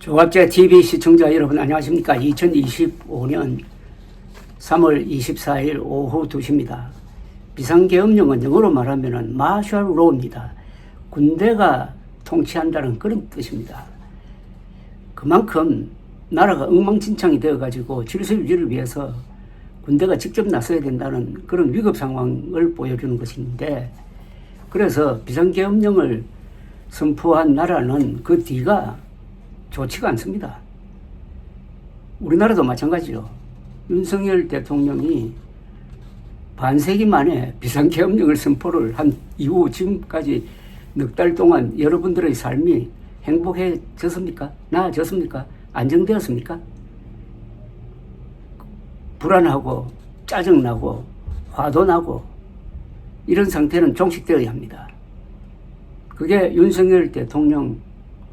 조갑제 TV 시청자 여러분 안녕하십니까. 2025년 3월 24일 오후 2시입니다. 비상계엄령은 영어로 말하면 마셜 로우입니다. 군대가 통치한다는 그런 뜻입니다. 그만큼 나라가 엉망진창이 되어가지고 질서 유지를 위해서 군대가 직접 나서야 된다는 그런 위급 상황을 보여주는 것인데, 그래서 비상계엄령을 선포한 나라는 그 뒤가 좋지가 않습니다. 우리나라도 마찬가지죠. 윤석열 대통령이 반세기 만에 비상계엄령을 선포를 한 이후 지금까지 넉 달 동안 여러분들의 삶이 행복해졌습니까? 나아졌습니까? 안정되었습니까? 불안하고 짜증나고 화도 나고 이런 상태는 종식되어야 합니다. 그게 윤석열 대통령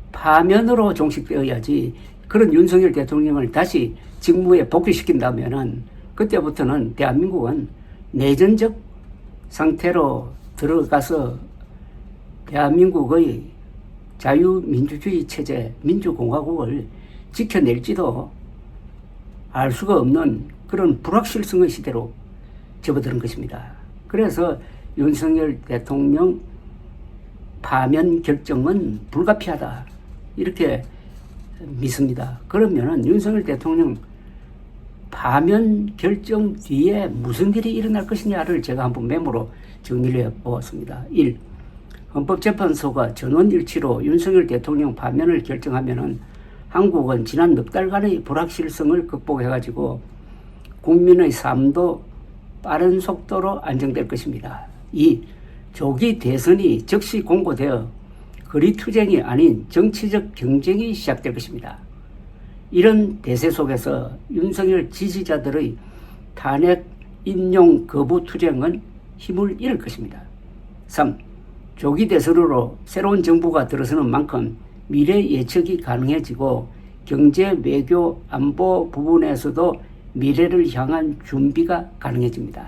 파면으로 종식되어야지, 그런 윤석열 대통령을 다시 직무에 복귀시킨다면은 그때부터는 대한민국은 내전적 상태로 들어가서 대한민국의 자유민주주의 체제, 민주공화국을 지켜낼지도 알 수가 없는 그런 불확실성의 시대로 접어드는 것입니다. 그래서 윤석열 대통령 파면 결정은 불가피하다, 이렇게 믿습니다. 그러면은 윤석열 대통령 파면 결정 뒤에 무슨 일이 일어날 것이냐를 제가 한번 메모로 정리를 해보았습니다. 1. 헌법재판소가 전원일치로 윤석열 대통령 파면을 결정하면은 한국은 지난 넉 달간의 불확실성을 극복해가지고 국민의 삶도 빠른 속도로 안정될 것입니다. 2. 조기 대선이 즉시 공고되어 거리투쟁이 아닌 정치적 경쟁이 시작될 것입니다. 이런 대세 속에서 윤석열 지지자들의 탄핵 인용 거부 투쟁은 힘을 잃을 것입니다. 3. 조기 대선으로 새로운 정부가 들어서는 만큼 미래 예측이 가능해지고 경제, 외교, 안보 부분에서도 미래를 향한 준비가 가능해집니다.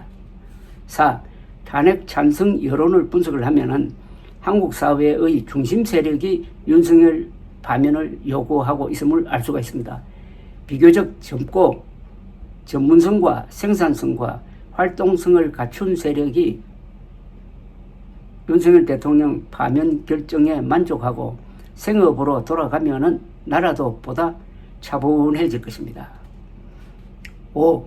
4. 탄핵 찬성 여론을 분석을 하면은 한국 사회의 중심 세력이 윤석열 파면을 요구하고 있음을 알 수가 있습니다. 비교적 젊고 전문성과 생산성과 활동성을 갖춘 세력이 윤석열 대통령 파면 결정에 만족하고 생업으로 돌아가면은 나라도 보다 차분해질 것입니다. 5.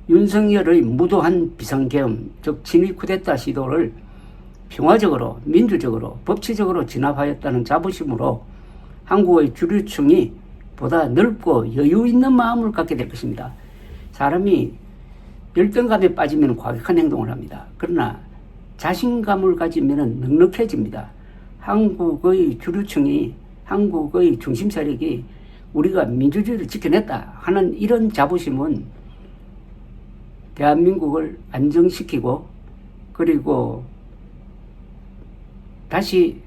윤석열의 무도한 비상계엄, 즉 친위 쿠데타 시도를 평화적으로, 민주적으로, 법치적으로 진압하였다는 자부심으로 한국의 주류층이 보다 넓고 여유 있는 마음을 갖게 될 것입니다. 사람이 열등감에 빠지면 과격한 행동을 합니다. 그러나 자신감을 가지면 넉넉해집니다. 한국의 주류층이, 한국의 중심 세력이 우리가 민주주의를 지켜냈다 하는 이런 자부심은 대한민국을 안정시키고, 그리고 다시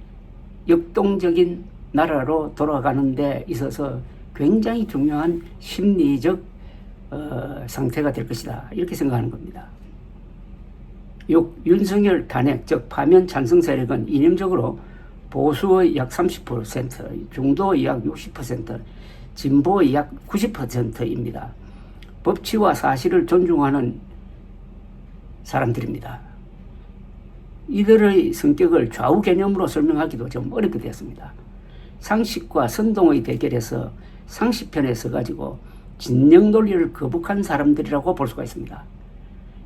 역동적인 나라로 돌아가는 데 있어서 굉장히 중요한 심리적 상태가 될 것이다, 이렇게 생각하는 겁니다. 6. 윤석열 탄핵, 즉 파면 찬성 세력은 이념적으로 보수의 약 30%, 중도의 약 60%, 진보의 약 90%입니다. 법치와 사실을 존중하는 사람들입니다. 이들의 성격을 좌우 개념으로 설명하기도 좀 어렵게 되었습니다. 상식과 선동의 대결에서 상식편에 서가지고 진영 논리를 거북한 사람들이라고 볼 수가 있습니다.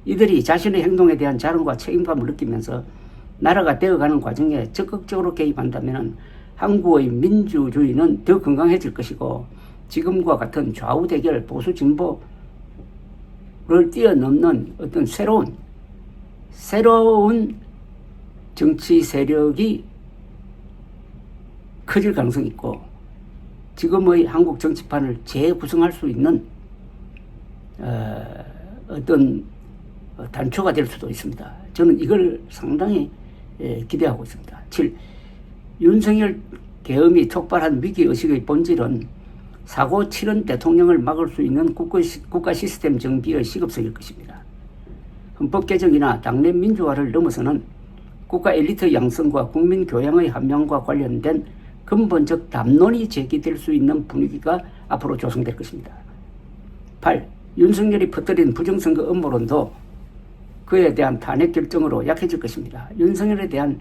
이들이 자신의 행동에 대한 자긍과 책임감을 느끼면서 나라가 되어가는 과정에 적극적으로 개입한다면 한국의 민주주의는 더 건강해질 것이고, 지금과 같은 좌우 대결, 보수 진보를 뛰어넘는 어떤 새로운 정치 세력이 커질 가능성이 있고, 지금의 한국 정치판을 재구성할 수 있는 어떤 단초가 될 수도 있습니다. 저는 이걸 상당히 기대하고 있습니다. 7. 윤석열 계엄이 촉발한 위기의식의 본질은 사고 치른 대통령을 막을 수 있는 국가 시스템 정비의 시급성일 것입니다. 헌법 개정이나 당내 민주화를 넘어서는 국가 엘리트 양성과 국민 교양의 함양과 관련된 근본적 담론이 제기될 수 있는 분위기가 앞으로 조성될 것입니다. 8. 윤석열이 퍼뜨린 부정선거 음모론도 그에 대한 탄핵 결정으로 약해질 것입니다. 윤석열에 대한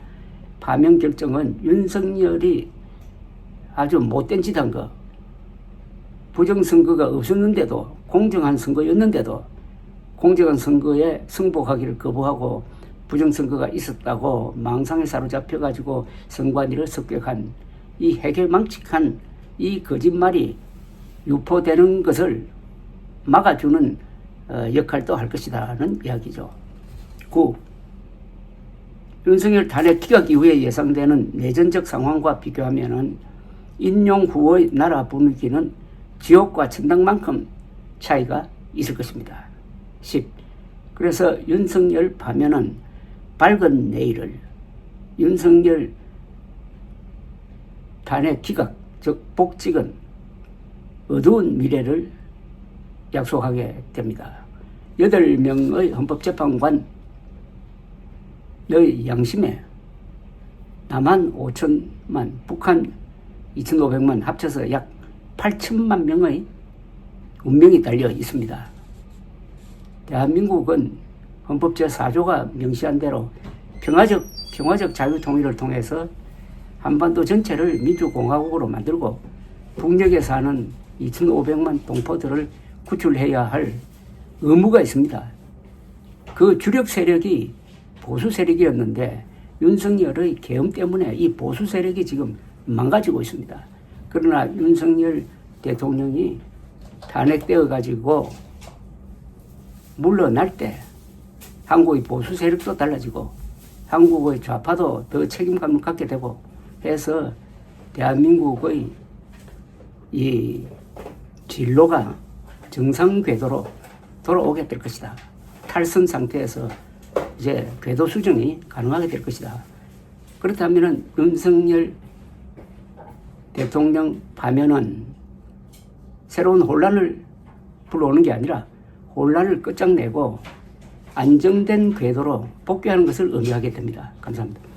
파면 결정은 윤석열이 아주 못된 짓 한 거, 부정선거가 없었는데도 공정한 선거였는데도 공정한 선거에 승복하기를 거부하고 부정선거가 있었다고 망상에 사로잡혀가지고 선관위를 습격한 이 해결망측한 이 거짓말이 유포되는 것을 막아주는 역할도 할 것이다는 이야기죠. 9. 윤석열 탄핵 기각 이후에 예상되는 내전적 상황과 비교하면 인용 후의 나라 분위기는 지옥과 천당만큼 차이가 있을 것입니다. 10. 그래서 윤석열 파면은 밝은 내일을, 윤석열 탄핵 기각, 즉 복직은 어두운 미래를 약속하게 됩니다. 8명의 헌법재판관 의 양심에 남한 5천만, 북한 2,500만 합쳐서 약 8천만 명의 운명이 달려 있습니다. 대한민국은 헌법 제4조가 명시한 대로 평화적 자유통일을 통해서 한반도 전체를 민주공화국으로 만들고 북녘에 사는 2,500만 동포들을 구출해야 할 의무가 있습니다. 그 주력 세력이 보수 세력이었는데 윤석열의 계엄 때문에 이 보수 세력이 지금 망가지고 있습니다. 그러나 윤석열 대통령이 탄핵되어 가지고 물러날 때 한국의 보수 세력도 달라지고 한국의 좌파도 더 책임감을 갖게 되고 해서 대한민국의 이 진로가 정상 궤도로 돌아오게 될 것이다. 탈선 상태에서 이제 궤도 수정이 가능하게 될 것이다. 그렇다면 윤석열 대통령 파면은 새로운 혼란을 불러오는 게 아니라 혼란을 끝장내고 안정된 궤도로 복귀하는 것을 의미하게 됩니다. 감사합니다.